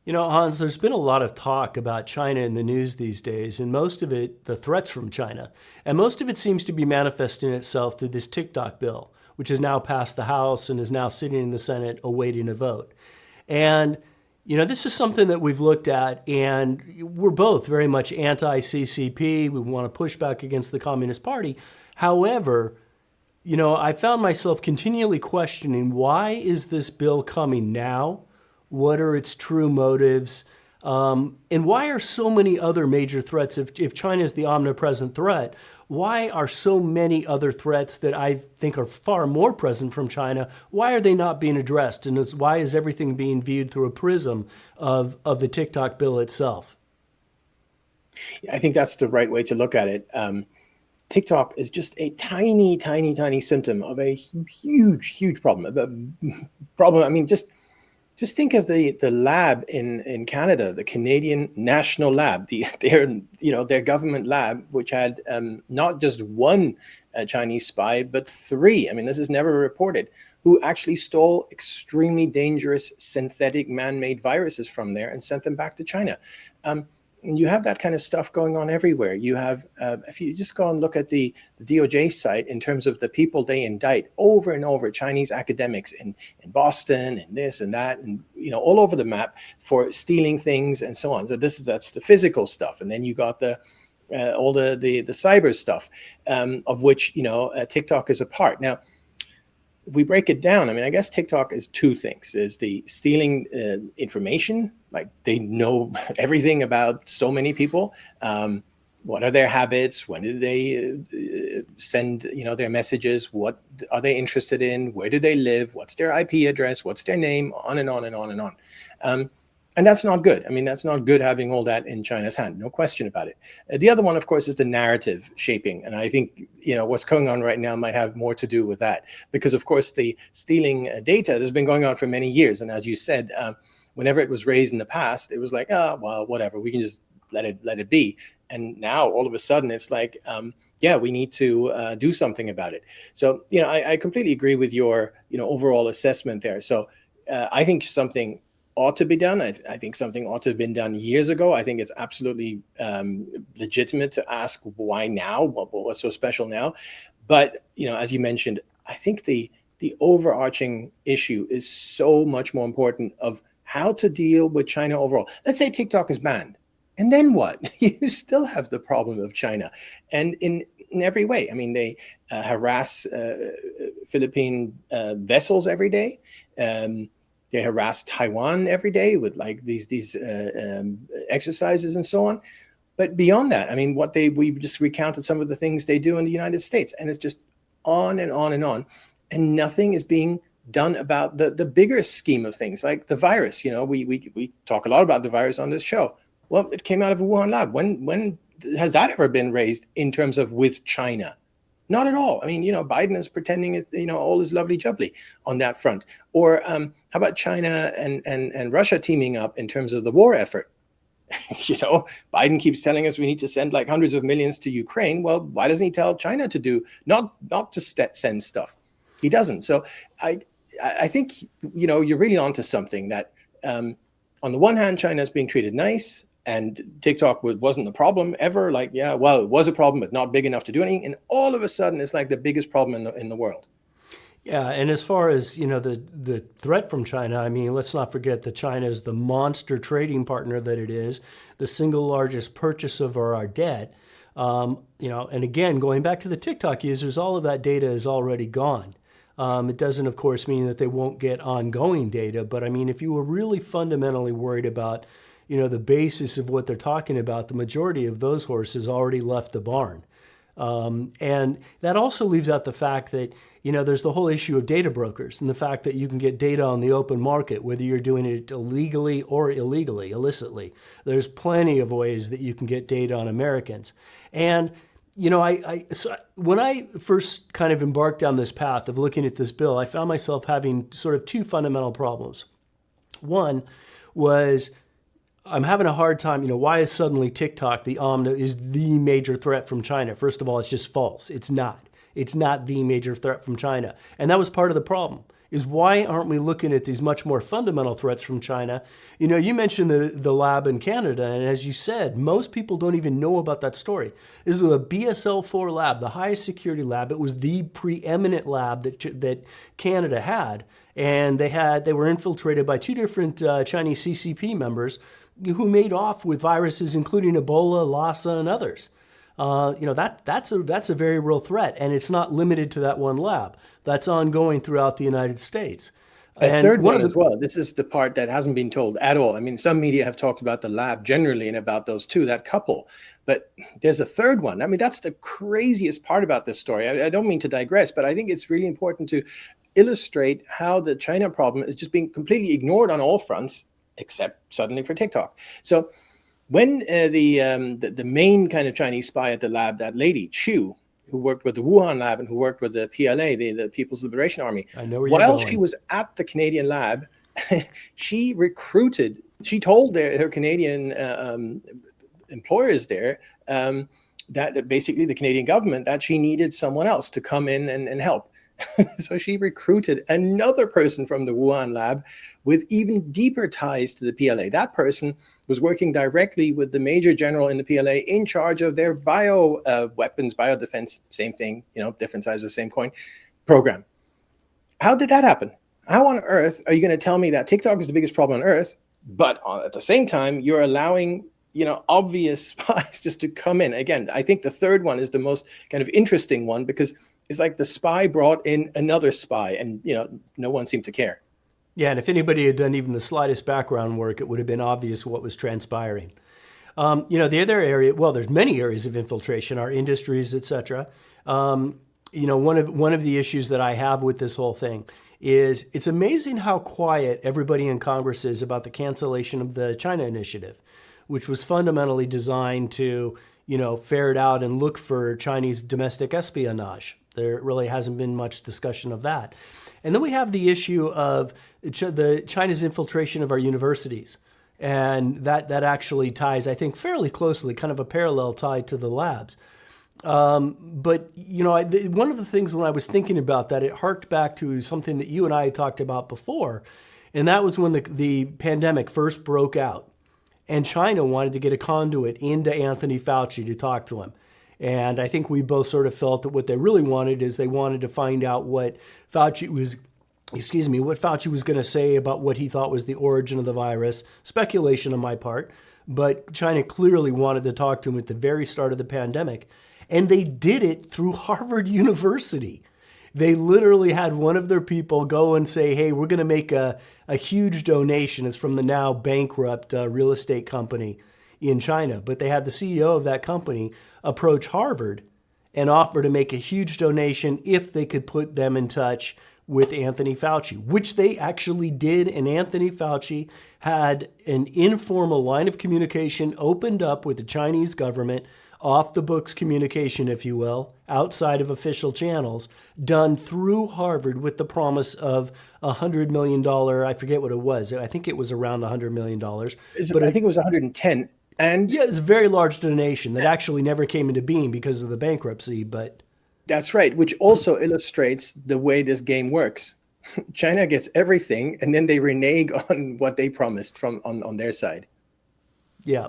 You know, Hans, there's been a lot of talk about China in the news these days, and most of it, the threats from China. And most of it seems to be manifesting itself through this TikTok bill, which has now passed the House and is now sitting in the Senate awaiting a vote. And, this is something that we've looked at, and we're both very much anti CCP. We want to push back against the Communist Party. However, I found myself continually questioning, why is this bill coming now? What are its true motives? And why are so many other major threats, if China is the omnipresent threat, why are so many other threats that I think are far more present from China, why are they not being addressed? And why is everything being viewed through a prism of the TikTok bill itself? I think that's the right way to look at it. TikTok is just a tiny, tiny, tiny symptom of a huge, huge problem. I mean, just think of the lab in Canada, the Canadian National Lab, their government lab, which had not just one Chinese spy, but three. I mean, this is never reported, who actually stole extremely dangerous synthetic man-made viruses from there and sent them back to China. You have that kind of stuff going on everywhere. You have, if you just go and look at the DOJ site in terms of the people they indict over and over, Chinese academics in Boston and this and that, and all over the map for stealing things and so on. So that's the physical stuff, and then you got all the cyber stuff, of which TikTok is a part. Now, if we break it down, I mean, I guess TikTok is two things: is the stealing information, like they know everything about so many people. What are their habits? When did they send their messages? What are they interested in? Where do they live? What's their IP address? What's their name? On and on and on and on. And that's not good. I mean, that's not good having all that in China's hand, no question about it. The other one, of course, is the narrative shaping. And I think, what's going on right now might have more to do with that. Because, of course, the stealing data has been going on for many years. And as you said, whenever it was raised in the past, it was like, well, whatever, we can just let it be. And now all of a sudden it's like, we need to do something about it. So, I completely agree with your, overall assessment there. So I think something ought to be done. I think something ought to have been done years ago. I think it's absolutely legitimate to ask why now, what's so special now. But, as you mentioned, I think the overarching issue is so much more important of how to deal with China overall. Let's say TikTok is banned. And then what? You still have the problem of China. And in every way. I mean, they harass Philippine vessels every day. They harass Taiwan every day with like these exercises and so on. But beyond that, I mean, we just recounted some of the things they do in the United States, and it's just on and on and on, and nothing is being done about the bigger scheme of things, like the virus. We talk a lot about the virus on this show. Well, it came out of a Wuhan lab. When has that ever been raised in terms of with China? Not at all. I mean, Biden is pretending it, all is lovely jubbly on that front. Or how about China and Russia teaming up in terms of the war effort? Biden keeps telling us we need to send like hundreds of millions to Ukraine. Well, why doesn't he tell China to do not to send stuff? He doesn't. So I think you're really onto something that on the one hand, China is being treated nice. And TikTok wasn't the problem ever. Like, yeah, well, it was a problem, but not big enough to do anything. And all of a sudden, it's like the biggest problem in the world. Yeah, and as far as the threat from China, I mean, let's not forget that China is the monster trading partner that it is, the single largest purchaser of our debt. And again, going back to the TikTok users, all of that data is already gone. It doesn't, of course, mean that they won't get ongoing data. But I mean, if you were really fundamentally worried about the basis of what they're talking about, the majority of those horses already left the barn. And that also leaves out the fact that, there's the whole issue of data brokers and the fact that you can get data on the open market, whether you're doing it illegally or illicitly. There's plenty of ways that you can get data on Americans. And, so when I first kind of embarked down this path of looking at this bill, I found myself having sort of two fundamental problems. One was, I'm having a hard time, why is suddenly TikTok is the major threat from China? First of all, it's just false. It's not. It's not the major threat from China. And that was part of the problem. is why aren't we looking at these much more fundamental threats from China? You know, you mentioned the lab in Canada, and as you said, most people don't even know about that story. This is a BSL-4 lab, the highest security lab. It was the preeminent lab that Canada had, and they were infiltrated by two different Chinese CCP members who made off with viruses, including Ebola, Lassa, and others. That's a very real threat, and it's not limited to that one lab. That's ongoing throughout the United States. A And third one as well. This is the part that hasn't been told at all. I mean, some media have talked about the lab generally and about those two, that couple. But there's a third one. I mean, that's the craziest part about this story. I don't mean to digress, but I think it's really important to illustrate how the China problem is just being completely ignored on all fronts, except suddenly for TikTok. So when the main kind of Chinese spy at the lab, that lady, Chu, who worked with the Wuhan lab and who worked with the PLA, the People's Liberation Army. I know where you're While going. she was at the Canadian lab, she told her Canadian employers there that basically the Canadian government, that she needed someone else to come in and help. So she recruited another person from the Wuhan lab with even deeper ties to the PLA. That person was working directly with the major general in the PLA in charge of their bio weapons, biodefense, same thing, different sides of the same coin, program. How did that happen? How on earth are you going to tell me that TikTok is the biggest problem on earth, but at the same time, you're allowing obvious spies just to come in? Again, I think the third one is the most kind of interesting one, because it's like the spy brought in another spy, and no one seemed to care. Yeah, and if anybody had done even the slightest background work, it would have been obvious what was transpiring. The other area, well, there's many areas of infiltration, our industries, et cetera. One of the issues that I have with this whole thing is it's amazing how quiet everybody in Congress is about the cancellation of the China initiative, which was fundamentally designed to, ferret out and look for Chinese domestic espionage. There really hasn't been much discussion of that. And then we have the issue of the China's infiltration of our universities. And that actually ties, I think, fairly closely, kind of a parallel tie to the labs. But one of the things when I was thinking about that, it harked back to something that you and I had talked about before. And that was when the pandemic first broke out. And China wanted to get a conduit into Anthony Fauci to talk to him. And I think we both sort of felt that what they really wanted is they wanted to find out what Fauci was going to say about what he thought was the origin of the virus. Speculation on my part, but China clearly wanted to talk to him at the very start of the pandemic. And they did it through Harvard University. They literally had one of their people go and say, hey, we're going to make a huge donation. It's from the now bankrupt real estate company in China. But they had the CEO of that company approach Harvard and offer to make a huge donation if they could put them in touch with Anthony Fauci, which they actually did. And Anthony Fauci had an informal line of communication opened up with the Chinese government, off the books communication, if you will, outside of official channels, done through Harvard with the promise of $100 million. I forget what it was. I think it was around $100 million. But I think it was 110. And yeah, it was a very large donation that actually never came into being because of the bankruptcy. But that's right, which also illustrates the way this game works. China gets everything, and then they renege on what they promised on their side. Yeah,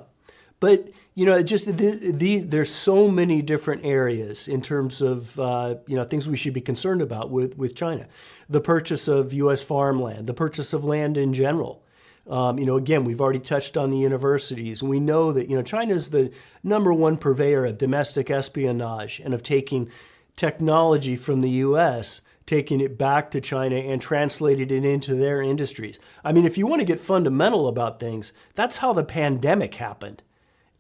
but there's so many different areas in terms of things we should be concerned about with China. The purchase of U.S. farmland, the purchase of land in general. Again, we've already touched on the universities. We know that, China is the number one purveyor of domestic espionage and of taking technology from the U.S., taking it back to China and translated it into their industries. I mean, if you want to get fundamental about things, that's how the pandemic happened.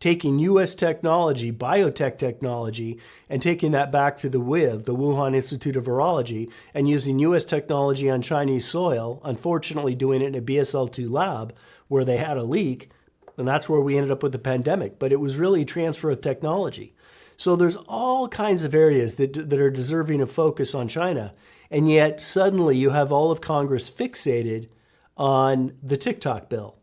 Taking U.S. technology, biotech technology, and taking that back to the WIV, the Wuhan Institute of Virology, and using U.S. technology on Chinese soil, unfortunately doing it in a BSL-2 lab where they had a leak, and that's where we ended up with the pandemic. But it was really a transfer of technology. So there's all kinds of areas that are deserving of focus on China, and yet suddenly you have all of Congress fixated on the TikTok bill.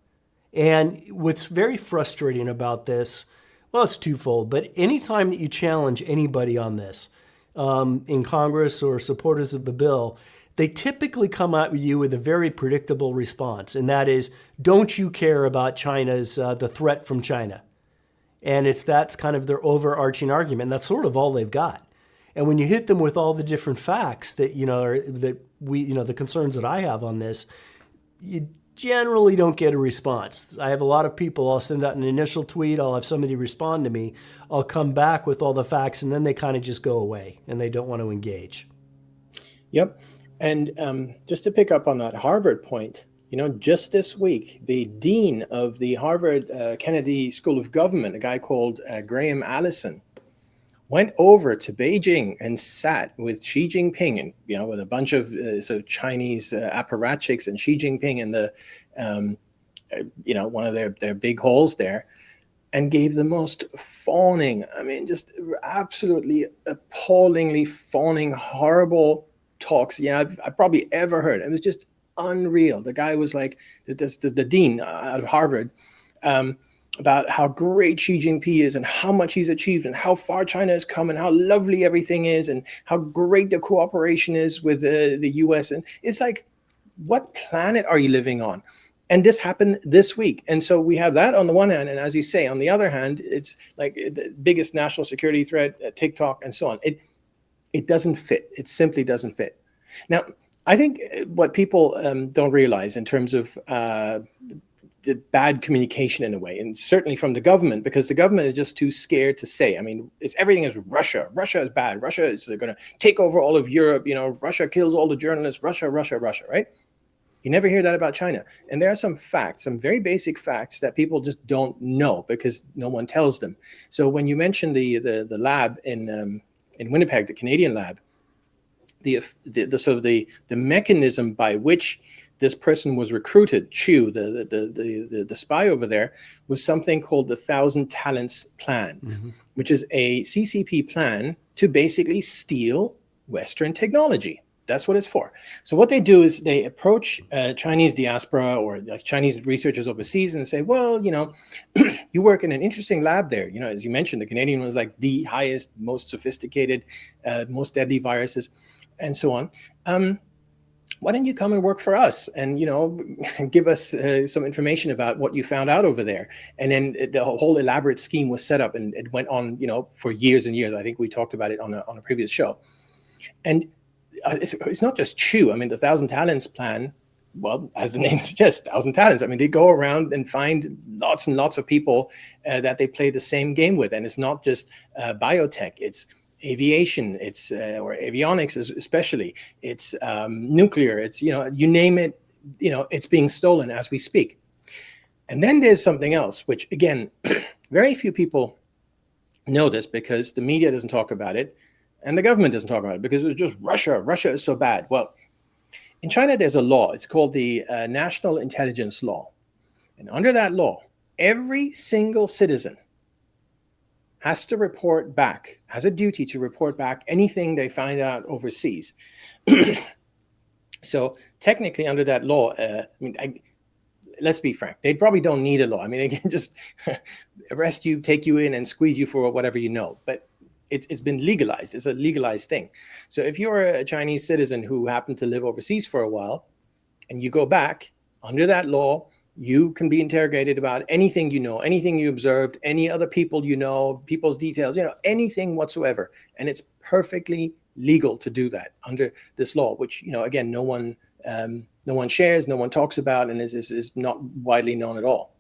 And what's very frustrating about this, well, it's twofold, but anytime that you challenge anybody on this in Congress or supporters of the bill, they typically come at you with a very predictable response, and that is, don't you care about China's, the threat from China? And that's kind of their overarching argument. That's sort of all they've got. And when you hit them with all the different facts that, the concerns that I have on this, you generally don't get a response. I have a lot of people, I'll send out an initial tweet, I'll have somebody respond to me, I'll come back with all the facts, and then they kind of just go away and they don't want to engage. Yep. And just to pick up on that Harvard point, just this week, the dean of the Harvard Kennedy School of Government, a guy called Graham Allison, went over to Beijing and sat with Xi Jinping and, with a bunch of sort of Chinese apparatchiks and Xi Jinping in the, one of their big halls there, and gave the most fawning, just absolutely appallingly fawning, horrible talks I've probably ever heard. It was just unreal. The guy was like, the dean out of Harvard, about how great Xi Jinping is and how much he's achieved and how far China has come and how lovely everything is and how great the cooperation is with the US. And it's like, what planet are you living on? And this happened this week. And so we have that on the one hand. And as you say, on the other hand, it's like the biggest national security threat, TikTok and so on. It doesn't fit. It simply doesn't fit. Now, I think what people don't realize in terms of the bad communication in a way, and certainly from the government, because the government is just too scared to say. Everything is Russia. Russia is bad. Russia is going to take over all of Europe. Russia kills all the journalists. Russia, right? You never hear that about China. And there are some facts, some very basic facts that people just don't know because no one tells them. So when you mentioned the lab in Winnipeg, the Canadian lab, the mechanism by which this person was recruited, Chu, the spy over there, was something called the 1,000 Talents Plan, which is a CCP plan to basically steal Western technology. That's what it's for. So what they do is they approach Chinese diaspora or Chinese researchers overseas and say, well, you work in an interesting lab there. As you mentioned, the Canadian was like the highest, most sophisticated, most deadly viruses and so on. Why don't you come and work for us and, give us some information about what you found out over there? And then the whole elaborate scheme was set up and it went on, for years and years. I think we talked about it on a previous show. And it's not just Chu. The 1,000 Talents Plan, well, as the name suggests, 1,000 talents. They go around and find lots and lots of people that they play the same game with. And it's not just biotech. It's aviation. It's or avionics especially. It's nuclear. It's, you name it, it's being stolen as we speak. And then there's something else, which, again, very few people know this because the media doesn't talk about it. And the government doesn't talk about it because it's just Russia. Russia is so bad. Well, in China, there's a law. It's called the National Intelligence Law. And under that law, every single citizen has to report back, has a duty to report back anything they find out overseas. So technically under that law, let's be frank, they probably don't need a law. They can just arrest you, take you in and squeeze you for whatever you know. But it's been legalized. It's a legalized thing. So if you're a Chinese citizen who happened to live overseas for a while and you go back under that law, you can be interrogated about anything you know, anything you observed, any other people people's details, anything whatsoever. And it's perfectly legal to do that under this law, which, again, no one shares, no one talks about, and is not widely known at all.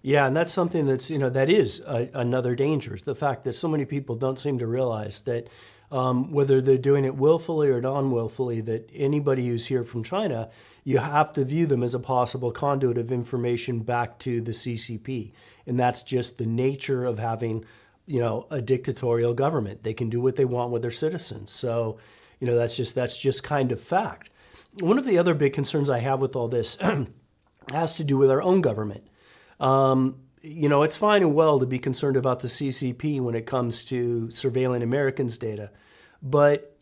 Yeah, and that's something that's, that is another danger, is the fact that so many people don't seem to realize that whether they're doing it willfully or non-willfully, that anybody who's here from China, you have to view them as a possible conduit of information back to the CCP. And that's just the nature of having, a dictatorial government. They can do what they want with their citizens. So, that's just kind of fact. One of the other big concerns I have with all this has to do with our own government. It's fine and well to be concerned about the CCP when it comes to surveilling Americans' data, but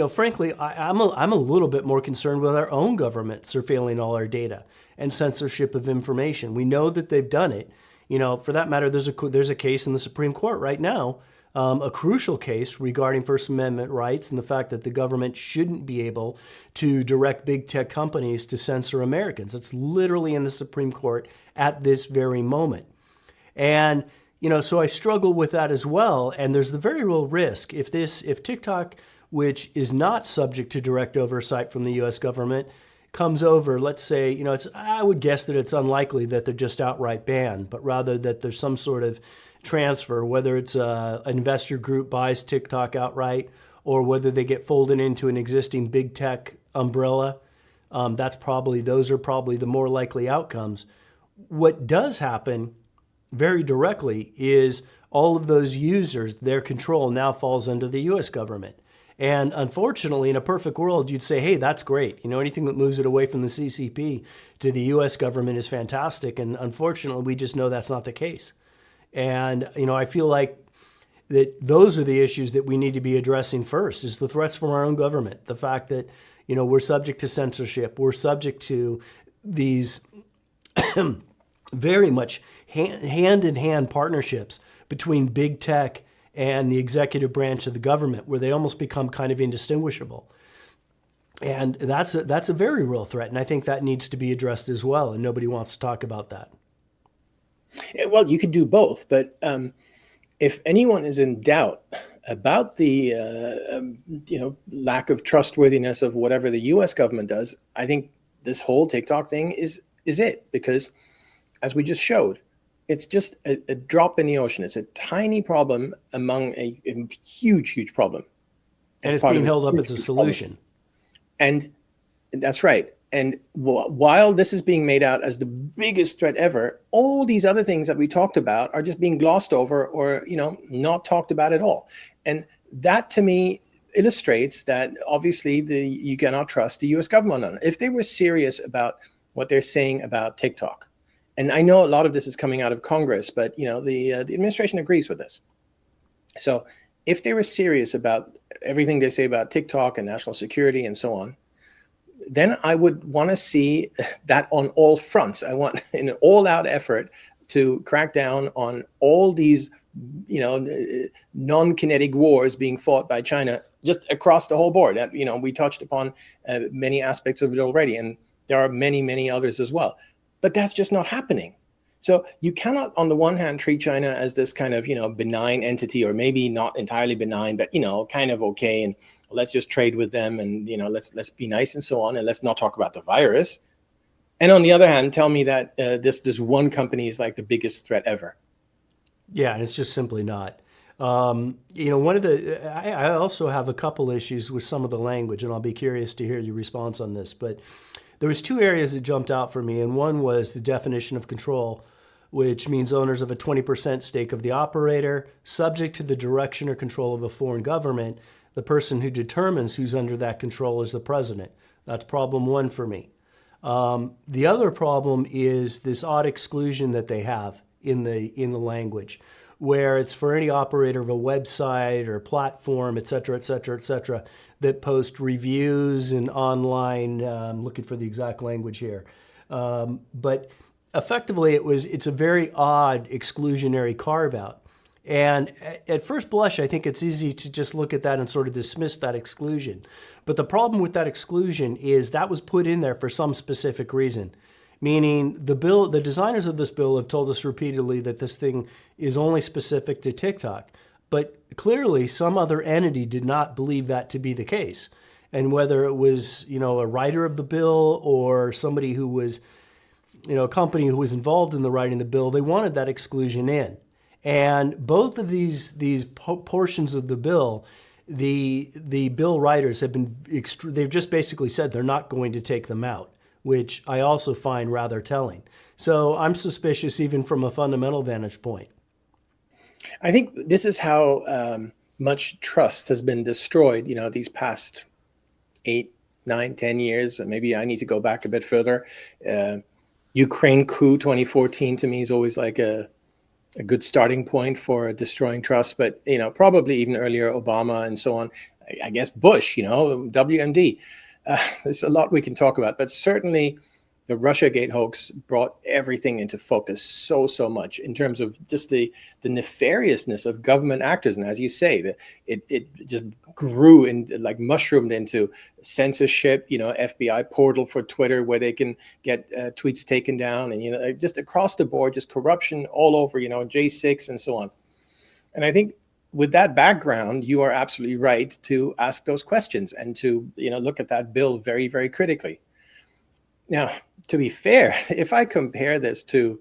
frankly, I'm a little bit more concerned with our own government surveilling all our data and censorship of information. We know that they've done it. For that matter, there's a case in the Supreme Court right now a crucial case regarding First Amendment rights and the fact that the government shouldn't be able to direct big tech companies to censor Americans. It's literally in the Supreme Court at this very moment. And, so I struggle with that as well. And there's the very real risk if TikTok, which is not subject to direct oversight from the US government, comes over, let's say, I would guess that it's unlikely that they're just outright banned, but rather that there's some sort of transfer, whether it's an investor group buys TikTok outright or whether they get folded into an existing big tech umbrella. Those are probably the more likely outcomes. What does happen very directly is all of those users, their control now falls under the US government. And unfortunately, in a perfect world, you'd say, hey, that's great. Anything that moves it away from the CCP to the US government is fantastic. And unfortunately, we just know that's not the case. And, I feel like that those are the issues that we need to be addressing first, is the threats from our own government. The fact that, we're subject to censorship. We're subject to these very much hand-in-hand partnerships between big tech and the executive branch of the government, where they almost become kind of indistinguishable. And that's a very real threat. And I think that needs to be addressed as well. And nobody wants to talk about that. Well, you could do both, but if anyone is in doubt about the lack of trustworthiness of whatever the U.S. government does, I think this whole TikTok thing is it, because as we just showed, it's just a drop in the ocean. It's a tiny problem among a huge problem. And it's being held up as a solution. And that's right. And while this is being made out as the biggest threat ever, all these other things that we talked about are just being glossed over or, not talked about at all. And that to me illustrates that obviously you cannot trust the US government on it. If they were serious about what they're saying about TikTok, and I know a lot of this is coming out of Congress, but the administration agrees with this. So if they were serious about everything they say about TikTok and national security and so on, then I would want to see that on all fronts. I want an all-out effort to crack down on all these, non-kinetic wars being fought by China just across the whole board. We touched upon many aspects of it already, and there are many, many others as well. But that's just not happening. So you cannot, on the one hand, treat China as this kind of, benign entity, or maybe not entirely benign, but, kind of okay. And let's just trade with them and, let's be nice and so on. And let's not talk about the virus. And on the other hand, tell me that this one company is like the biggest threat ever. Yeah, and it's just simply not. I also have a couple issues with some of the language, and I'll be curious to hear your response on this. But there was two areas that jumped out for me, and one was the definition of control, which means owners of a 20% stake of the operator, subject to the direction or control of a foreign government. The person who determines who's under that control is the president. That's problem one for me. The other problem is this odd exclusion that they have in the language, where it's for any operator of a website or platform, et cetera, that post reviews and online, I'm looking for the exact language here. But effectively, it's a very odd exclusionary carve out. And at first blush, I think it's easy to just look at that and sort of dismiss that exclusion. But the problem with that exclusion is that was put in there for some specific reason. Meaning the designers of this bill have told us repeatedly that this thing is only specific to TikTok. But clearly some other entity did not believe that to be the case. And whether it was, a writer of the bill or somebody who was, a company who was involved in the writing of the bill, they wanted that exclusion in. And both of these portions of the bill, the bill writers have they've just basically said they're not going to take them out, which I also find rather telling. So I'm suspicious even from a fundamental vantage point. I think this is how much trust has been destroyed, these past 8, 9, 10 years. Maybe I need to go back a bit further. Ukraine coup 2014 to me is always like a good starting point for destroying trust. But, probably even earlier, Obama and so on. I guess Bush, WMD. There's a lot we can talk about, but certainly the Russiagate hoax brought everything into focus so much in terms of just the nefariousness of government actors. And as you say, that it just grew and like mushroomed into censorship, FBI portal for Twitter where they can get tweets taken down, and just across the board, just corruption all over, J6 and so on. And I think with that background, you are absolutely right to ask those questions and to look at that bill very, very critically. Now, to be fair, if I compare this to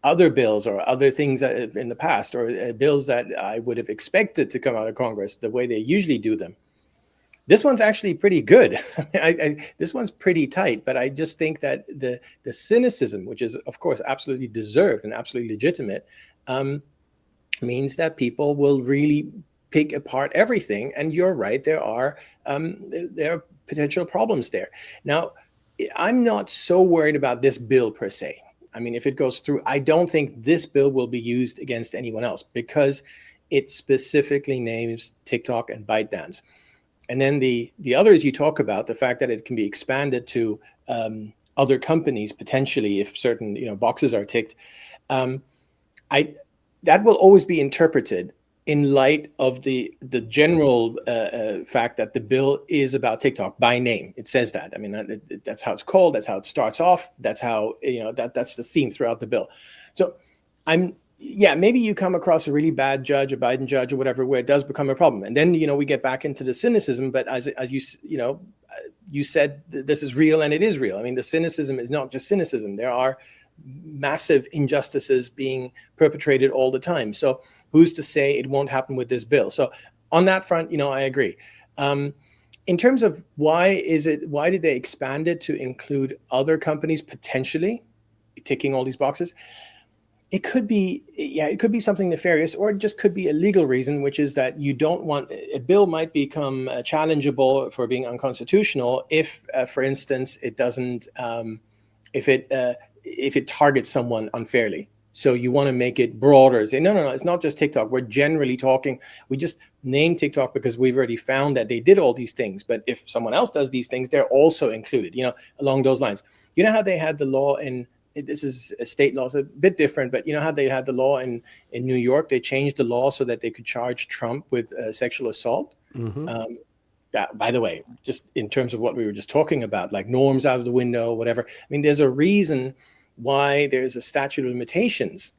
other bills or other things in the past, or bills that I would have expected to come out of Congress the way they usually do them, this one's actually pretty good. This one's pretty tight, but I just think that the cynicism, which is of course absolutely deserved and absolutely legitimate, means that people will really pick apart everything. And you're right, there are potential problems there. Now, I'm not so worried about this bill per se. I mean, if it goes through, I don't think this bill will be used against anyone else because it specifically names TikTok and ByteDance. And then the others you talk about, the fact that it can be expanded to other companies potentially if certain boxes are ticked, that will always be interpreted in light of the general fact that the bill is about TikTok by name. It says that. I mean, that's how it's called. That's how it starts off. That's how, that's the theme throughout the bill. So maybe you come across a really bad judge, a Biden judge or whatever, where it does become a problem. And then, we get back into the cynicism. But as you said, this is real and it is real. I mean, the cynicism is not just cynicism. There are massive injustices being perpetrated all the time. So who's to say it won't happen with this bill? So on that front, I agree. In terms of why did they expand it to include other companies potentially ticking all these boxes? It could be something nefarious, or it just could be a legal reason, which is that you don't want a bill might become challengeable for being unconstitutional if, for instance, it doesn't, if it targets someone unfairly. So you want to make it broader. Say, no, it's not just TikTok. We're generally talking, we just name TikTok because we've already found that they did all these things. But if someone else does these things, they're also included, along those lines. You know how they had the law this is a state law, so a bit different, but you know how they had the law in New York? They changed the law so that they could charge Trump with sexual assault. Mm-hmm. That, by the way, just in terms of what we were just talking about, like norms out of the window, whatever. I mean, there's a reason why there's a statute of limitations,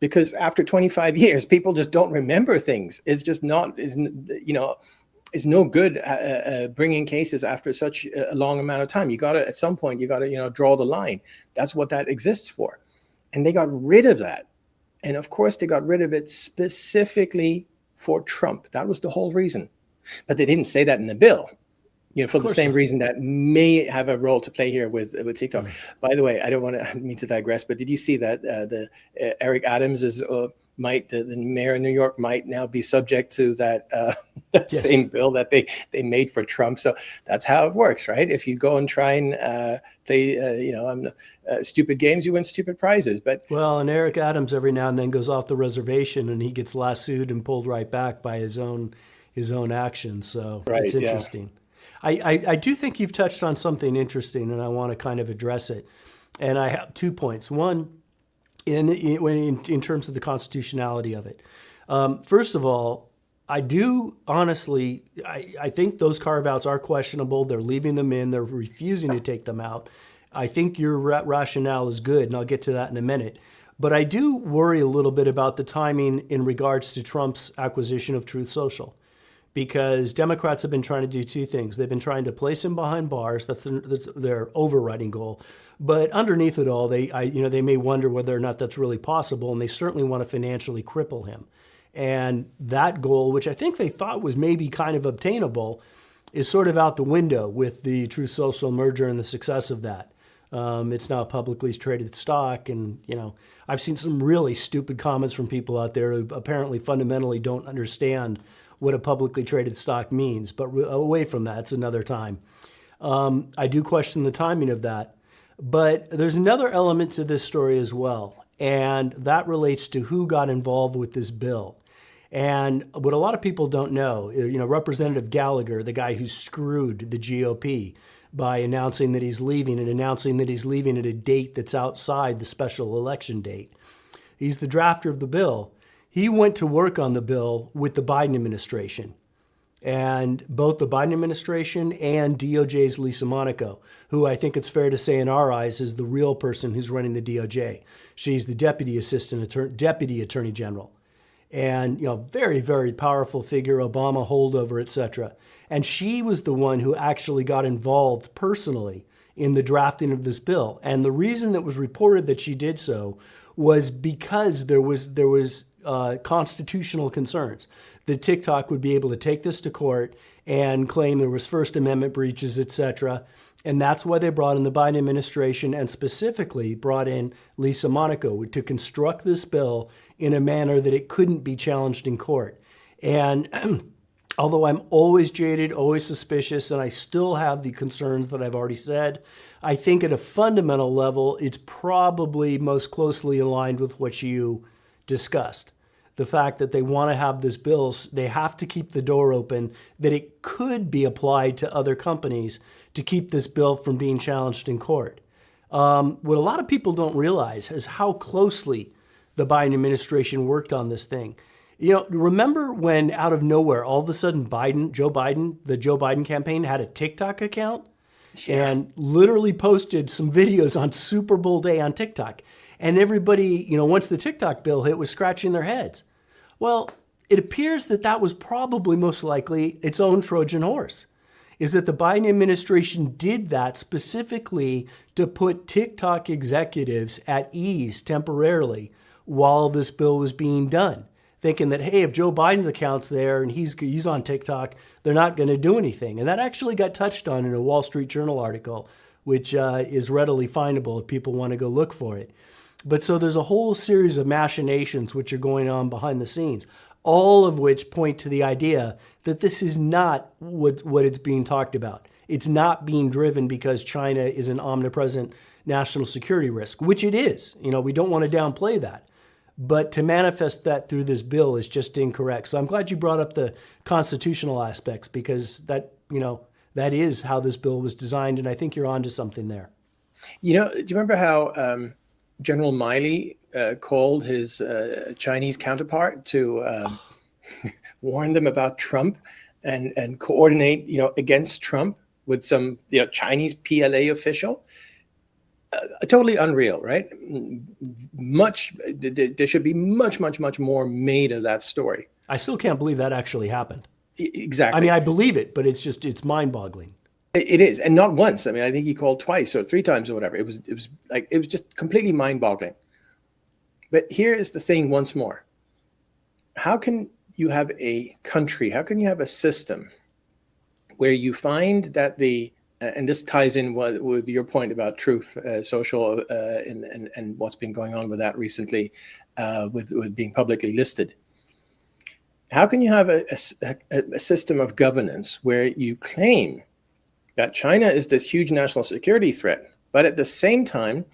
because after 25 years, people just don't remember things. It's just not, it's no good bringing cases after such a long amount of time. At some point, you gotta, draw the line. That's what that exists for. And they got rid of that. And of course, they got rid of it specifically for Trump. That was the whole reason. But they didn't say that in the bill. For the same reason that may have a role to play here with TikTok. Mm-hmm. By the way, I don't mean to digress, but did you see that Eric Adams is the mayor of New York might now be subject to that yes. Same bill that they made for Trump? So that's how it works, right? If you go and try and play, stupid games, you win stupid prizes. But and Eric Adams every now and then goes off the reservation and he gets lassoed and pulled right back by his own actions. So it's interesting. Yeah. I do think you've touched on something interesting, and I want to kind of address it. And I have 2 points. One, in terms of the constitutionality of it. First of all, I do honestly, I think those carve-outs are questionable. They're leaving them in. They're refusing to take them out. I think your rationale is good, and I'll get to that in a minute. But I do worry a little bit about the timing in regards to Trump's acquisition of Truth Social. Because Democrats have been trying to do 2 things. They've been trying to place him behind bars. That's their overriding goal. But underneath it all, they may wonder whether or not that's really possible, and they certainly want to financially cripple him. And that goal, which I think they thought was maybe kind of obtainable, is sort of out the window with the Truth Social merger and the success of that. It's now a publicly traded stock, and I've seen some really stupid comments from people out there who apparently fundamentally don't understand what a publicly traded stock means. But away from that, it's another time. I do question the timing of that. But there's another element to this story as well, and that relates to who got involved with this bill. And what a lot of people don't know, Representative Gallagher, the guy who screwed the GOP by announcing that he's leaving and announcing that he's leaving at a date that's outside the special election date. He's the drafter of the bill. He went to work on the bill with the Biden administration. And both the Biden administration and DOJ's Lisa Monaco, who I think it's fair to say in our eyes is the real person who's running the DOJ. She's the deputy attorney general. And, very, very powerful figure, Obama holdover, etc. And she was the one who actually got involved personally in the drafting of this bill. And the reason that was reported that she did so was because there was constitutional concerns that TikTok would be able to take this to court and claim there was First Amendment breaches, etc. And that's why they brought in the Biden administration and specifically brought in Lisa Monaco to construct this bill in a manner that it couldn't be challenged in court. And although I'm always jaded, always suspicious, and I still have the concerns that I've already said, I think at a fundamental level, it's probably most closely aligned with what you discussed. The fact that they want to have this bill, they have to keep the door open, that it could be applied to other companies to keep this bill from being challenged in court. What a lot of people don't realize is how closely the Biden administration worked on this thing. Remember when out of nowhere, all of a sudden the Joe Biden campaign had a TikTok account and literally posted some videos on Super Bowl day on TikTok. And everybody, once the TikTok bill hit, was scratching their heads. Well, it appears that was probably most likely its own Trojan horse, is that the Biden administration did that specifically to put TikTok executives at ease temporarily while this bill was being done, thinking that, hey, if Joe Biden's account's there and he's on TikTok, they're not going to do anything. And that actually got touched on in a Wall Street Journal article, which is readily findable if people want to go look for it. But so there's a whole series of machinations which are going on behind the scenes, all of which point to the idea that this is not what it's being talked about. It's not being driven because China is an omnipresent national security risk, which it is. We don't want to downplay that. But to manifest that through this bill is just incorrect. So I'm glad you brought up the constitutional aspects because that is how this bill was designed. And I think you're onto something there. Do you remember how General Miley called his Chinese counterpart to warn them about Trump and coordinate, against Trump with some, Chinese PLA official? Totally unreal, right? There should be much, much, much more made of that story. I still can't believe that actually happened. Exactly. I mean, I believe it, but it's mind-boggling. It is, and not once. I mean, I think he called twice or three times or whatever. It was just completely mind-boggling. But here is the thing once more. How can you have a country, how can you have a system where you find that and this ties in with your point about truth social and what's been going on with that recently with being publicly listed. How can you have a system of governance where you claim that China is this huge national security threat, but at the same time,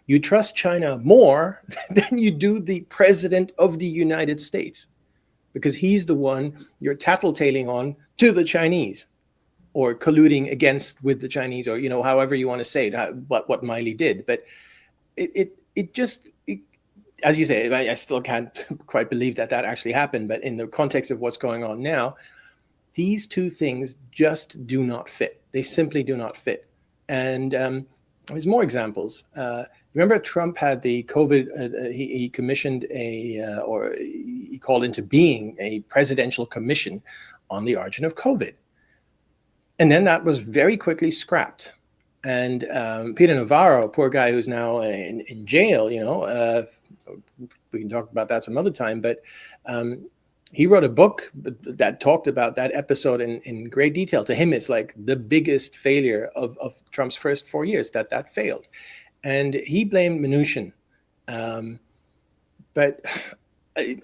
you trust China more than you do the president of the United States, because he's the one you're tattletaling on to the Chinese, or colluding against with the Chinese, or however you want to say it, what Miley did. But it just, as you say, I still can't quite believe that actually happened. But in the context of what's going on now, these two things just do not fit. They simply do not fit. And there's more examples. Remember, Trump had the COVID, he commissioned or he called into being a presidential commission on the origin of COVID. And then that was very quickly scrapped. And Peter Navarro, poor guy who's now in jail, we can talk about that some other time, but he wrote a book that talked about that episode in great detail. To him, it's like the biggest failure of Trump's first 4 years, that failed. And he blamed Mnuchin. But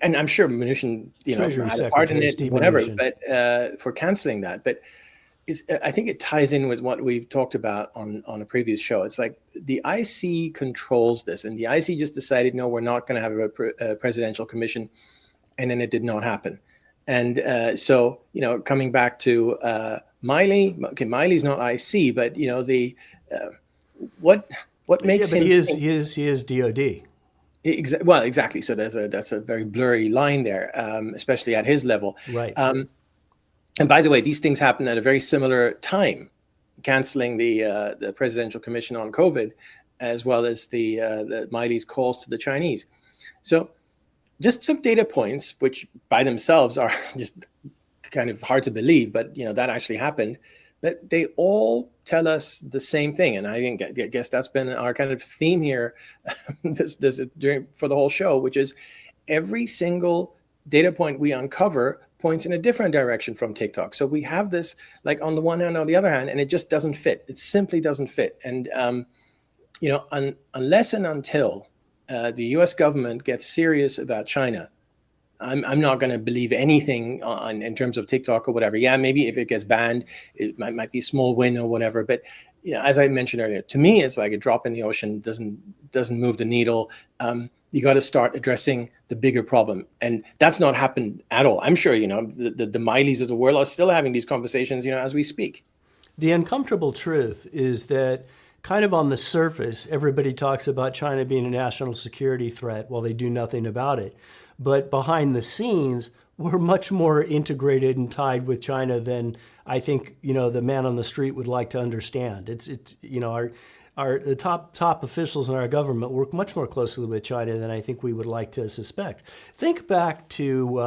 I'm sure Mnuchin, had a part in it, whatever, but for canceling that. But I think it ties in with what we've talked about on a previous show. It's like the IC controls this, and the IC just decided, no, we're not going to have a presidential commission, and then it did not happen. And so, coming back to Miley, okay, Miley's not IC, but the what Yeah, makes but him think, he is DOD. well, exactly. So that's a very blurry line there, especially at his level. Right. And by the way, these things happen at a very similar time, canceling the Presidential Commission on COVID, as well as the Miley's calls to the Chinese. So just some data points, which by themselves are just kind of hard to believe, but that actually happened. But they all tell us the same thing, and I guess that's been our kind of theme here, for the whole show, which is every single data point we uncover points in a different direction from TikTok. So we have this, like, on the one hand, on the other hand, and it just doesn't fit. It simply doesn't fit. And unless and until the U.S. government gets serious about China, I'm not going to believe anything in terms of TikTok or whatever. Yeah, maybe if it gets banned, it might be a small win or whatever. But as I mentioned earlier, to me, it's like a drop in the ocean. Doesn't move the needle. You got to start addressing the bigger problem, and that's not happened at all. I'm sure the Mileys of the world are still having these conversations, as we speak. The uncomfortable truth is that, kind of on the surface, everybody talks about China being a national security threat while they do nothing about it. But behind the scenes, we're much more integrated and tied with China than I think the man on the street would like to understand. It's the top officials in our government work much more closely with China than I think we would like to suspect. Think back to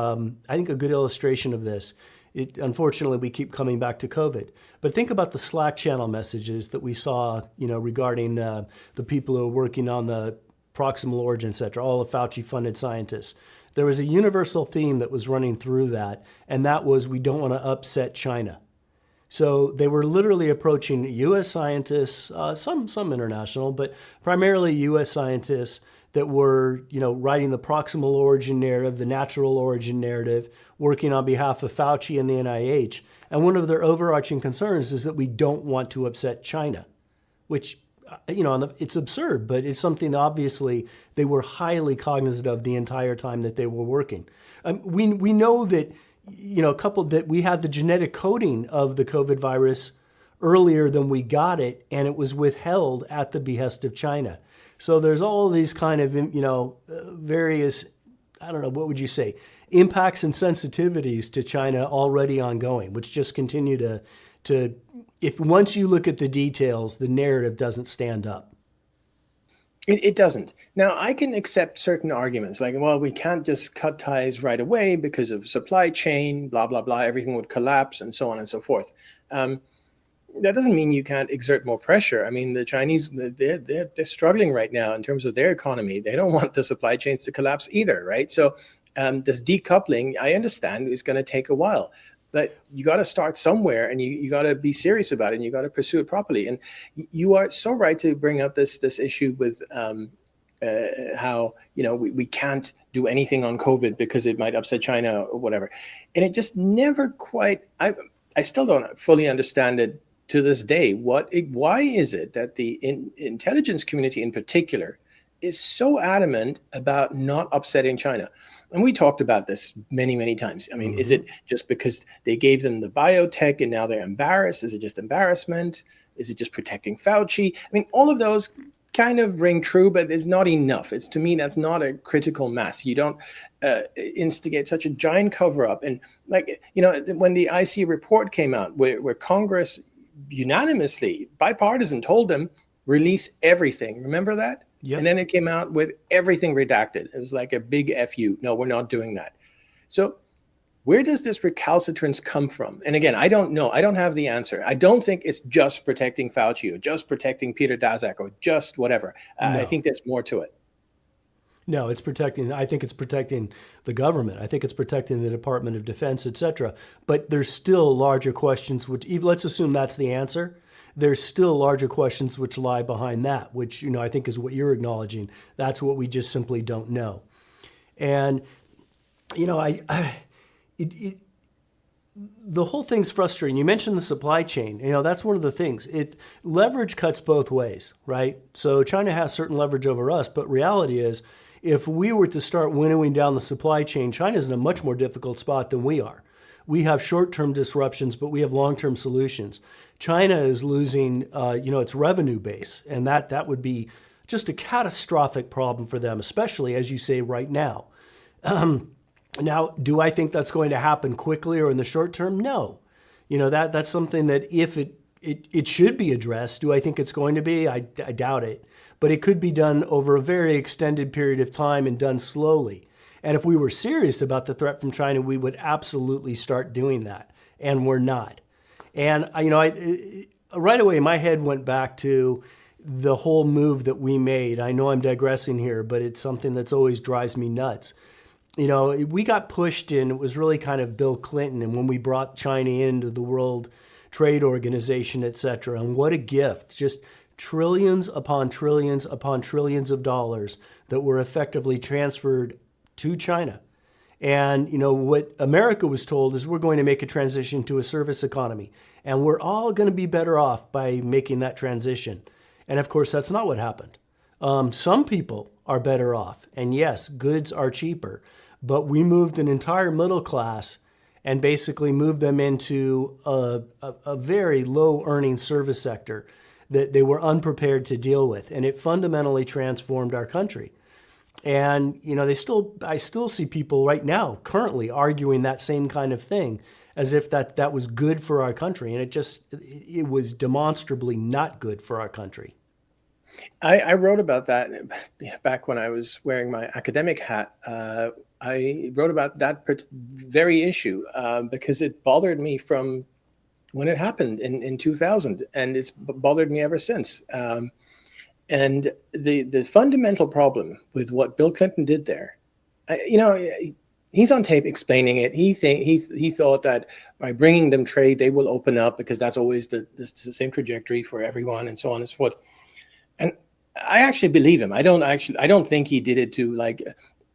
I think a good illustration of this. Unfortunately, we keep coming back to COVID. But think about the Slack channel messages that we saw, regarding the people who are working on the proximal origin, et cetera, all the Fauci-funded scientists. There was a universal theme that was running through that, and that was, we don't want to upset China. So they were literally approaching U.S. scientists, some international, but primarily U.S. scientists that were, writing the proximal origin narrative, the natural origin narrative, working on behalf of Fauci and the NIH. And one of their overarching concerns is that we don't want to upset China, which, it's absurd, but it's something that obviously they were highly cognizant of the entire time that they were working. We know that, coupled that we had the genetic coding of the COVID virus earlier than we got it, and it was withheld at the behest of China. So there's all these kind of, various, I don't know, what would you say, impacts and sensitivities to China already ongoing, which just continue to if once you look at the details, the narrative doesn't stand up. It doesn't. Now, I can accept certain arguments, like, well, we can't just cut ties right away because of supply chain, blah, blah, blah, everything would collapse and so on and so forth. That doesn't mean you can't exert more pressure. I mean, the Chinese, they're struggling right now in terms of their economy. They don't want the supply chains to collapse either, right? So this decoupling, I understand, is going to take a while. But you got to start somewhere, and you got to be serious about it, and you got to pursue it properly. And you are so right to bring up this issue with how we can't do anything on COVID because it might upset China or whatever. And it just never quite. I still don't fully understand it to this day. Why is it that the intelligence community in particular is so adamant about not upsetting China? And we talked about this many, many times. I mean, Is it just because they gave them the biotech and now they're embarrassed? Is it just embarrassment? Is it just protecting Fauci? I mean, all of those kind of ring true, but it's not enough. To me, that's not a critical mass. You don't instigate such a giant cover-up. And when the IC report came out, where Congress unanimously, bipartisan, told them, release everything. Remember that? Yep. And then it came out with everything redacted. It was like a big FU. No, we're not doing that. So where does this recalcitrance come from? And again, I don't know. I don't have the answer. I don't think it's just protecting Fauci or just protecting Peter Daszak or just whatever. No. I think there's more to it. No, I think it's protecting the government. I think it's protecting the Department of Defense, et cetera. But there's still larger questions, let's assume that's the answer. There's still larger questions which lie behind that, which, I think is what you're acknowledging. That's what we just simply don't know. And, the whole thing's frustrating. You mentioned the supply chain. That's one of the things. Leverage cuts both ways, right? So China has certain leverage over us, but reality is, if we were to start winnowing down the supply chain, China's in a much more difficult spot than we are. we have short-term disruptions, but we have long-term solutions. China is losing, its revenue base, and that would be just a catastrophic problem for them, especially as you say right now. Now, do I think that's going to happen quickly or in the short term? No. That's something that if it should be addressed. Do I think it's going to be? I doubt it. But it could be done over a very extended period of time and done slowly. And if we were serious about the threat from China, we would absolutely start doing that. And we're not. And, right away, my head went back to the whole move that we made. I know I'm digressing here, but it's something that's always drives me nuts. We got pushed in, it was really kind of Bill Clinton, and when we brought China into the World Trade Organization, et cetera. And what a gift, just trillions upon trillions upon trillions of dollars that were effectively transferred to China. And, what America was told is we're going to make a transition to a service economy, and we're all going to be better off by making that transition. And of course, that's not what happened. Some people are better off, and yes, goods are cheaper. But we moved an entire middle class and basically moved them into a very low earning service sector that they were unprepared to deal with. And it fundamentally transformed our country. And, I still see people right now currently arguing that same kind of thing as if that was good for our country. And it was demonstrably not good for our country. I wrote about that back when I was wearing my academic hat. I wrote about that very issue because it bothered me from when it happened in 2000, and it's bothered me ever since. And the fundamental problem with what Bill Clinton did there, he's on tape explaining it. He thought that by bringing them trade, they will open up because that's always the same trajectory for everyone, and so on and so forth. And I actually believe him. I don't think he did it to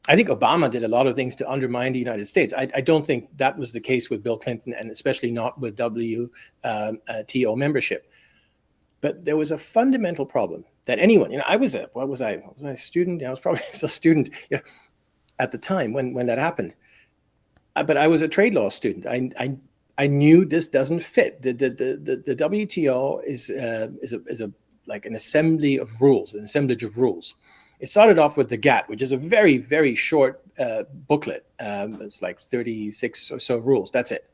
I think Obama did a lot of things to undermine the United States. I don't think that was the case with Bill Clinton, and especially not with WTO membership. But there was a fundamental problem that anyone, I was a student? I was probably still a student at the time when that happened. But I was a trade law student. I knew this doesn't fit. The WTO is like an assembly of rules, an assemblage of rules. It started off with the GATT, which is a very, very short booklet. It's like 36 or so rules. That's it.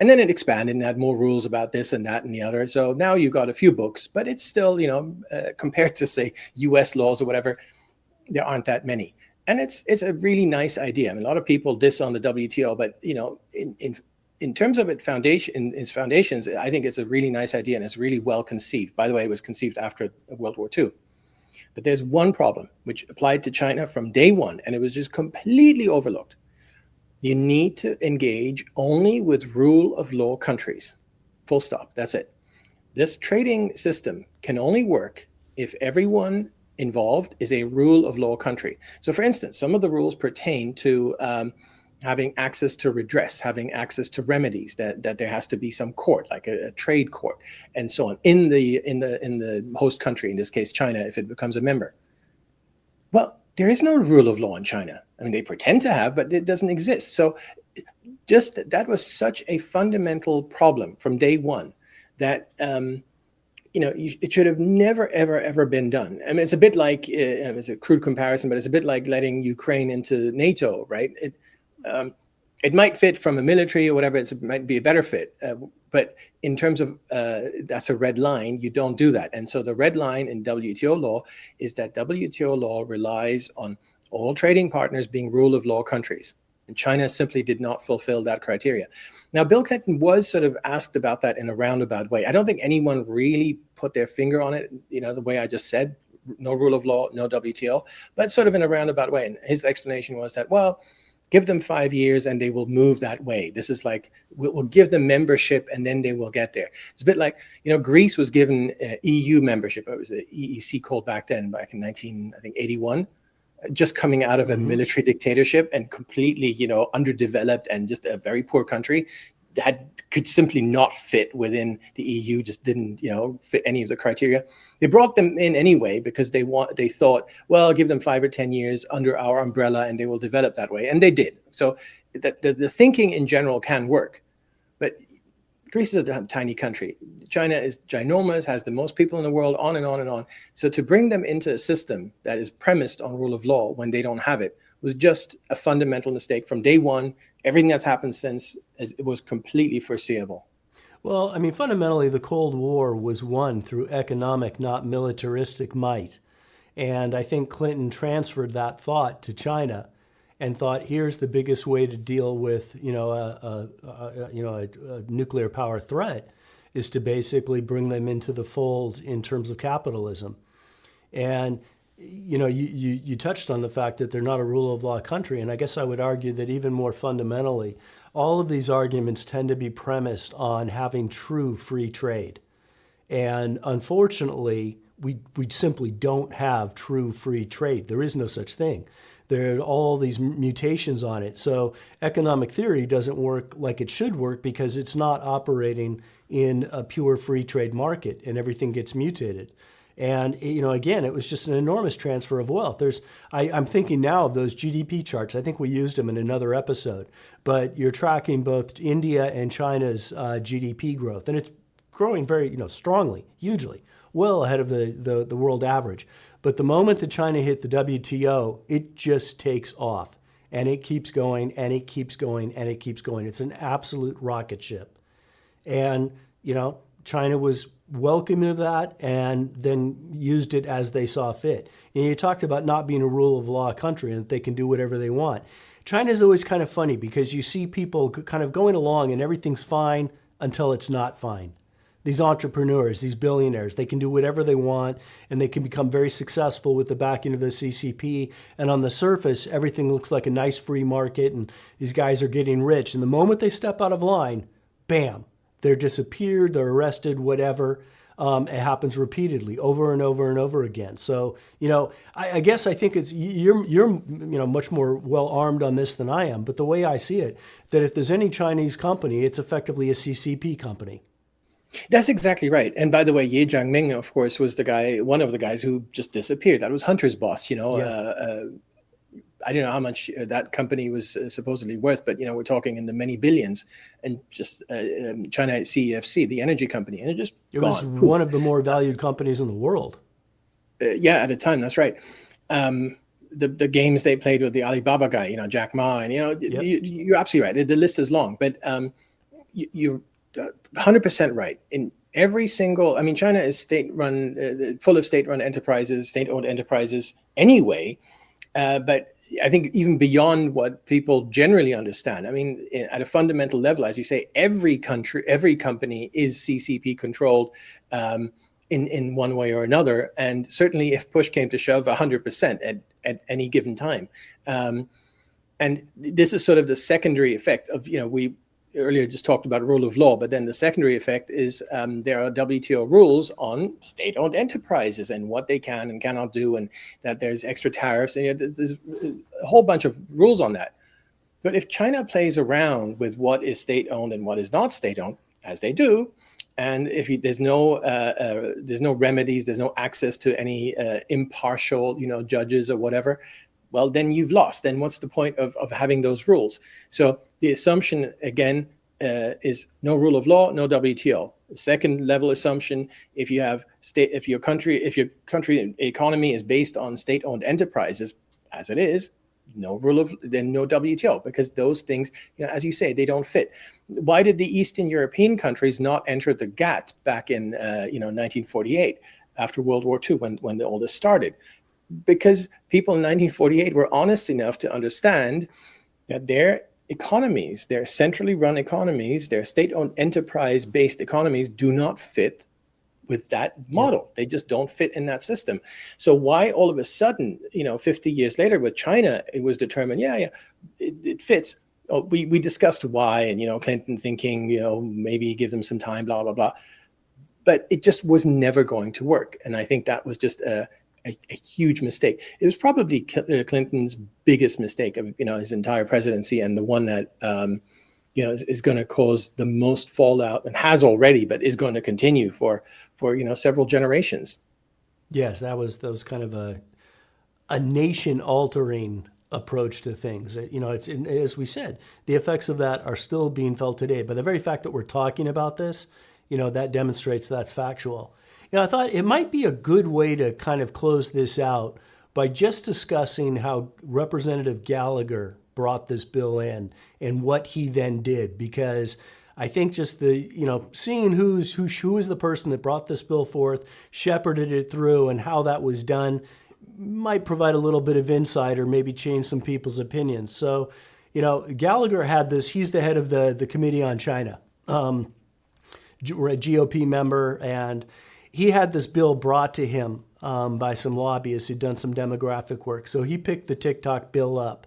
And then it expanded and had more rules about this and that and the other. So now you've got a few books, but it's still, compared to, say, US laws or whatever, there aren't that many. And it's a really nice idea. I mean, a lot of people diss on the WTO, but, in terms of its foundations, I think it's a really nice idea, and it's really well conceived. By the way, it was conceived after World War II. But there's one problem which applied to China from day one, and it was just completely overlooked. You need to engage only with rule of law countries. Full stop. That's it. This trading system can only work if everyone involved is a rule of law country. So, for instance, some of the rules pertain to having access to redress, having access to remedies, that there has to be some court, like a trade court, and so on, in the host country, in this case China, if it becomes a member. Well, there is no rule of law in China. I mean, they pretend to have, but it doesn't exist. So just that was such a fundamental problem from day one that it should have never, ever, ever been done. I mean, it's a bit like, it's a crude comparison, but it's a bit like letting Ukraine into NATO, right? It might fit from a military or whatever, it might be a better fit. But in terms of that's a red line, you don't do that. And so the red line in WTO law is that WTO law relies on all trading partners being rule of law countries. And China simply did not fulfill that criteria. Now, Bill Clinton was sort of asked about that in a roundabout way. I don't think anyone really put their finger on it, the way I just said, no rule of law, no WTO, but sort of in a roundabout way. And his explanation was that, well, give them 5 years and they will move that way. This is like, we'll give them membership and then they will get there. It's a bit like, Greece was given EU membership. It was the EEC called back in 1981, just coming out of a military dictatorship and completely, underdeveloped and just a very poor country that could simply not fit within the EU, just didn't, fit any of the criteria. They brought them in anyway because they thought, well, give them 5 or 10 years under our umbrella and they will develop that way. And they did. So the thinking in general can work. But Greece is a tiny country. China is ginormous, has the most people in the world, on and on and on. So to bring them into a system that is premised on rule of law when they don't have it was just a fundamental mistake from day one. Everything that's happened since it was completely foreseeable. Well, I mean, fundamentally, the Cold War was won through economic, not militaristic might. And I think Clinton transferred that thought to China and thought, here's the biggest way to deal with, a nuclear power threat is to basically bring them into the fold in terms of capitalism. And you touched on the fact that they're not a rule of law country, and I guess I would argue that even more fundamentally, all of these arguments tend to be premised on having true free trade. And unfortunately, we simply don't have true free trade. There is no such thing. There are all these mutations on it. So economic theory doesn't work like it should work because it's not operating in a pure free trade market, and everything gets mutated. And again, it was just an enormous transfer of wealth. I'm thinking now of those GDP charts. I think we used them in another episode. But you're tracking both India and China's GDP growth, and it's growing very strongly, hugely, well ahead of the world average. But the moment that China hit the WTO, it just takes off, and it keeps going, and it keeps going, and it keeps going. It's an absolute rocket ship. And China was welcoming of that and then used it as they saw fit. And you talked about not being a rule of law country and that they can do whatever they want. China is always kind of funny because you see people kind of going along and everything's fine until it's not fine. These entrepreneurs, these billionaires, they can do whatever they want and they can become very successful with the backing of the CCP. And on the surface, everything looks like a nice free market and these guys are getting rich. And the moment they step out of line, bam, they're disappeared, they're arrested, whatever. It happens repeatedly, over and over and over again. So, I guess I think you're much more well armed on this than I am. But the way I see it, that if there's any Chinese company, it's effectively a CCP company. That's exactly right. And by the way, Ye Jianming, of course, was one of the guys who just disappeared. That was Hunter's boss. Yeah. I don't know how much that company was supposedly worth, but we're talking in the many billions. And just China CEFC, the energy company, and it was gone. One of the more valued companies in the world. Yeah, at the time, that's right. The games they played with the Alibaba guy, Jack Ma, and Yep. you're absolutely right. The list is long, but you're 100% right. In every single, China is state-run, full of state-run enterprises, state-owned enterprises anyway. But I think even beyond what people generally understand, at a fundamental level, as you say, every company is CCP controlled in one way or another. And certainly if push came to shove, 100% at any given time. And this is sort of the secondary effect of, we earlier just talked about rule of law, but then the secondary effect is there are WTO rules on state-owned enterprises and what they can and cannot do, and that there's extra tariffs, and there's a whole bunch of rules on that. But if China plays around with what is state-owned and what is not state-owned, as they do, and if there's no remedies, there's no access to any impartial, judges or whatever, well, then you've lost. Then what's the point of having those rules? So the assumption, again, is no rule of law, no WTO. The second level assumption, if your country economy is based on state-owned enterprises, as it is, no WTO, because those things, as you say, they don't fit. Why did the Eastern European countries not enter the GATT back in 1948 after World War II when all this started? Because people in 1948 were honest enough to understand that their economies, their centrally run economies, their state-owned enterprise-based economies do not fit with that model. They just don't fit in that system. So why all of a sudden, 50 years later with China, it was determined, it fits. Oh, we discussed why, and, Clinton thinking, maybe give them some time, blah, blah, blah. But it just was never going to work. And I think that was just a huge mistake. It was probably Clinton's biggest mistake of his entire presidency, and the one that is going to cause the most fallout, and has already, but is going to continue for several generations. Yes, that was kind of a nation altering approach to things. It's as we said, the effects of that are still being felt today. But the very fact that we're talking about this, that demonstrates that's factual. I thought it might be a good way to kind of close this out by just discussing how Representative Gallagher brought this bill in and what he then did, because I think just seeing who is the person that brought this bill forth, shepherded it through, and how that was done might provide a little bit of insight or maybe change some people's opinions. So, Gallagher had this. He's the head of the Committee on China, GOP member, and he had this bill brought to him by some lobbyists who'd done some demographic work. So he picked the TikTok bill up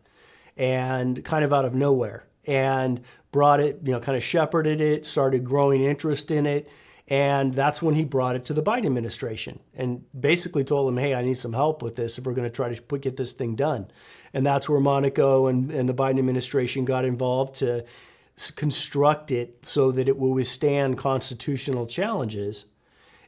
and kind of out of nowhere and brought it, kind of shepherded it, started growing interest in it. And that's when he brought it to the Biden administration and basically told them, hey, I need some help with this if we're going to try to get this thing done. And that's where Mahncke and the Biden administration got involved to construct it so that it will withstand constitutional challenges.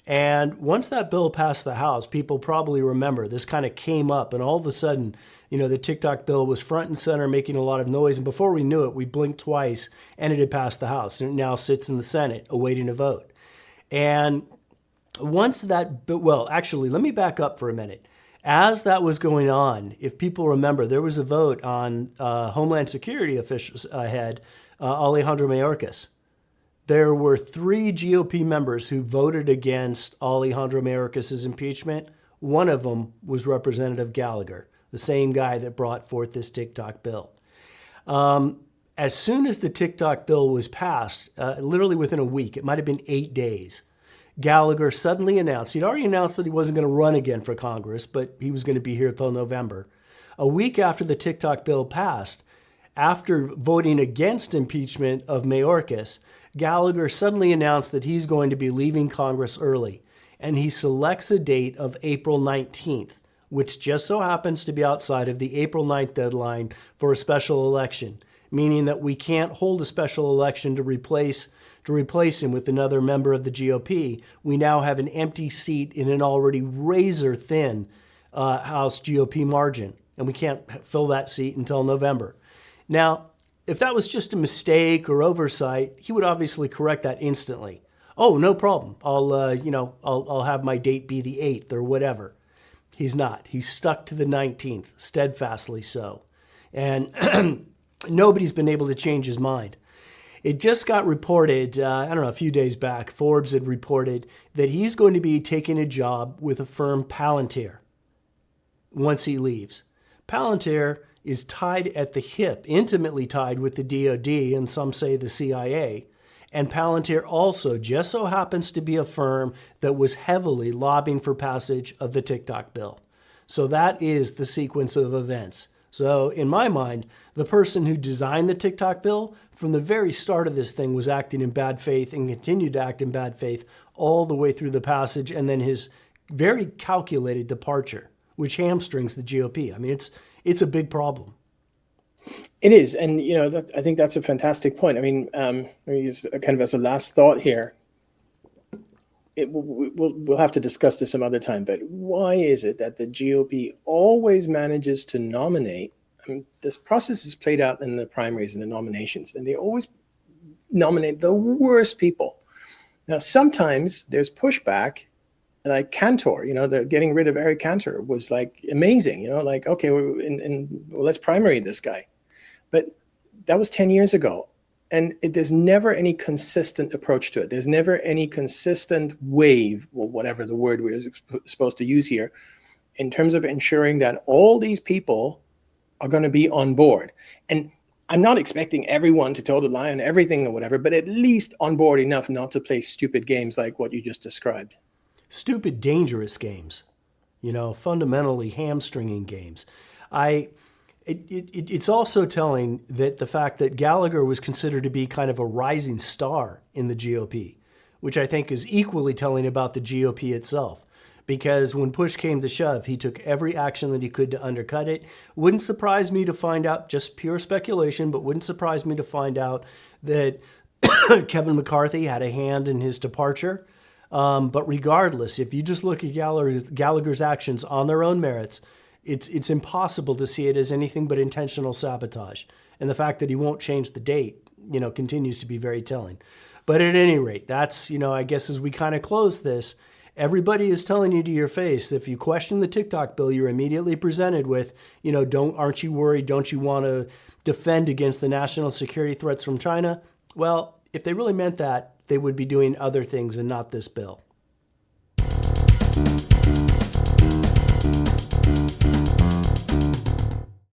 And once that bill passed the House, people probably remember this kind of came up, and all of a sudden, the TikTok bill was front and center, making a lot of noise. And before we knew it, we blinked twice and it had passed the House, and it now sits in the Senate awaiting a vote. And once actually, let me back up for a minute. As that was going on, if people remember, there was a vote on Homeland Security officials head Alejandro Mayorkas. There were 3 GOP members who voted against Alejandro Mayorkas' impeachment. One of them was Representative Gallagher, the same guy that brought forth this TikTok bill. As soon as the TikTok bill was passed, literally within a week, it might have been 8 days, Gallagher suddenly announced, he'd already announced that he wasn't going to run again for Congress, but he was going to be here till November. A week after the TikTok bill passed, after voting against impeachment of Mayorkas, Gallagher suddenly announced that he's going to be leaving Congress early, and he selects a date of April 19th, which just so happens to be outside of the April 9th deadline for a special election, meaning that we can't hold a special election to replace him with another member of the GOP. We now have an empty seat in an already razor-thin House GOP margin, and we can't fill that seat until November. Now, if that was just a mistake or oversight, he would obviously correct that instantly. Oh, no problem. I'll have my date be the 8th or whatever. He's not. He's stuck to the 19th, steadfastly so. And nobody's been able to change his mind. It just got reported, a few days back, Forbes had reported that he's going to be taking a job with a firm, Palantir, once he leaves. Palantir is tied at the hip, intimately tied with the DoD and some say the CIA. And Palantir also just so happens to be a firm that was heavily lobbying for passage of the TikTok bill. So that is the sequence of events. So in my mind, the person who designed the TikTok bill from the very start of this thing was acting in bad faith and continued to act in bad faith all the way through the passage, and then his very calculated departure, which hamstrings the GOP. I mean, it's a big problem. It is, and I think that's a fantastic point. I mean, just kind of as a last thought here, we'll have to discuss this some other time. But why is it that the GOP always manages to nominate? I mean, this process is played out in the primaries and the nominations, and they always nominate the worst people. Now, sometimes there's pushback. Like Cantor, they're getting rid of Eric Cantor was like amazing, okay, let's primary this guy. But that was 10 years ago. And there's never any consistent approach to it. There's never any consistent wave, or whatever the word we're supposed to use here, in terms of ensuring that all these people are going to be on board. And I'm not expecting everyone to toe the line on everything or whatever, but at least on board enough not to play stupid games like what you just described. Stupid, dangerous games, fundamentally hamstringing games. It's also telling that the fact that Gallagher was considered to be kind of a rising star in the GOP, which I think is equally telling about the GOP itself. Because when push came to shove, he took every action that he could to undercut it. Wouldn't surprise me to find out, just pure speculation, but wouldn't surprise me to find out that Kevin McCarthy had a hand in his departure. But regardless, if you just look at Gallagher's actions on their own merits, it's impossible to see it as anything but intentional sabotage. And the fact that he won't change the date, continues to be very telling. But at any rate, that's, I guess as we kind of close this, everybody is telling you to your face, if you question the TikTok bill, you're immediately presented with, aren't you worried? Don't you want to defend against the national security threats from China? Well, if they really meant that, they would be doing other things and not this bill.